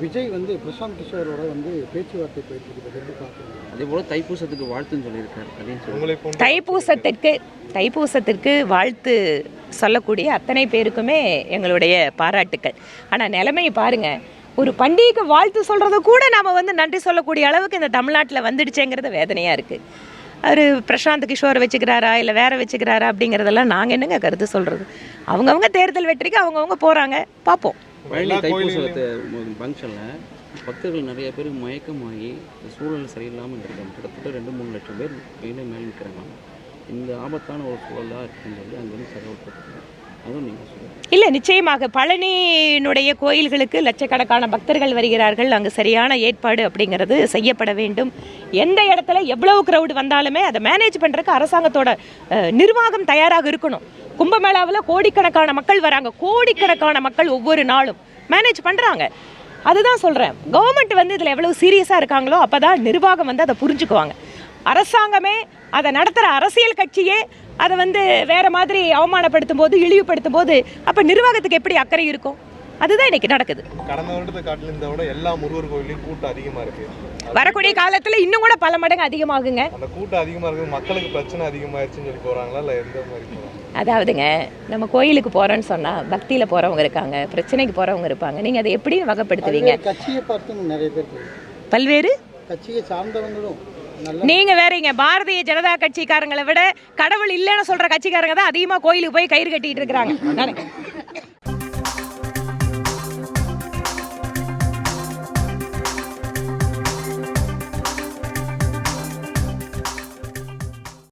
விஜய் பிரசாந்த் கிஷோரோட பேச்சுவார்த்தை போயிட்டு இருக்குது, எப்படி பார்க்குறீங்க? அதே போல் தைப்பூசத்துக்கு வாழ்த்துன்னு சொல்லியிருக்காரு. அதையும் தைப்பூசத்திற்கு வாழ்த்து சொல்லக்கூடிய அத்தனை பேருக்குமே எங்களுடைய பாராட்டுக்கள். ஆனால் நிலைமையை பாருங்கள், ஒரு பண்டிகைக்கு வாழ்த்து சொல்கிறத கூட நாம் நன்றி சொல்லக்கூடிய அளவுக்கு இந்த தமிழ்நாட்டில் வந்துடுச்சேங்கிறது வேதனையாக இருக்குது. அவர் பிரசாந்த் கிஷோரை வச்சுக்கிறாரா இல்லை வேறு வச்சுக்கிறாரா அப்படிங்கிறதெல்லாம் நாங்கள் என்னங்க கருத்து சொல்கிறது? அவங்கவுங்க தேர்தல் வெற்றிக்கு அவங்கவுங்க போகிறாங்க, பார்ப்போம். பழனி தைப்பூசத்தை ஃபங்க்ஷனில் பக்தர்கள் நிறைய பேர் மயக்கமாகி சூழல் சரியில்லாமல் இருக்காங்க. கிட்டத்தட்ட 2-3 லட்சம் பேர் மேலே நிற்கிறாங்க. இந்த ஆபத்தான ஒரு சூழலாக இருக்குன்னு சொல்லி அங்கேருந்து தகவல்படுத்துங்க. அதுவும் நீங்கள் சொல்லுங்கள். இல்லை, நிச்சயமாக பழனியினுடைய கோயில்களுக்கு லட்சக்கணக்கான பக்தர்கள் வருகிறார்கள். அங்கே சரியான ஏற்பாடு அப்படிங்கிறது செய்யப்பட வேண்டும். எந்த இடத்துல எவ்வளவு க்ரௌடு வந்தாலுமே அதை மேனேஜ் பண்ணுறதுக்கு அரசாங்கத்தோட நிர்வாகம் தயாராக இருக்கணும். கும்பமேளாவில் கோடிக்கணக்கான மக்கள் வராங்க, கோடிக்கணக்கான மக்கள் ஒவ்வொரு நாளும் மேனேஜ் பண்ணுறாங்க. அதுதான் சொல்கிறேன், கவர்மெண்ட் இதில் எவ்வளவு சீரியஸாக இருக்காங்களோ அப்போ தான் நிர்வாகம் அதை புரிஞ்சுக்குவாங்க. அரசாங்கமே அதை நடத்துகிற அரசியல் கட்சியே அதை வேறு மாதிரி அவமானப்படுத்தும் போது, இழிவுபடுத்தும் போது அப்போ நிர்வாகத்துக்கு எப்படி அக்கறை இருக்கும்? அதுதான் இன்னைக்கு நடக்குது. கடந்த வருடத்தை காட்டிலும் இந்த விட எல்லா முருகர் கோயிலையும் கூட்டம் அதிகமாக இருக்கு. வரக்கூடிய காலத்தில் இன்னும் கூட பல மடங்கு அதிகமாகுங்க. அந்த கூட்டம் அதிகமாக இருக்குது, மக்களுக்கு பிரச்சனை அதிகமாகிடுச்சுன்னு சொல்லி போகிறாங்களா இல்லை எந்த மாதிரி போகிறாங்க? அதாவதுங்க, நம்ம கோயிலுக்கு போகிறோன்னு சொன்னால் பக்தியில் போகிறவங்க இருக்காங்க, பிரச்சனைக்கு போகிறவங்க இருப்பாங்க. நீங்கள் அதை எப்படி வகைப்படுத்துவீங்க? கட்சியை பார்த்து நிறைய பேர் பல்வேறு கட்சியை சார்ந்தவங்களும் நீங்க வேறீங்க. பாரதிய ஜனதா கட்சிக்காரங்களை விட கடவுள் இல்லைன்னு சொல்ற கட்சிக்காரங்க தான் அதிகமாக கோயிலுக்கு போய் கயிறு கட்டிட்டு இருக்கிறாங்க.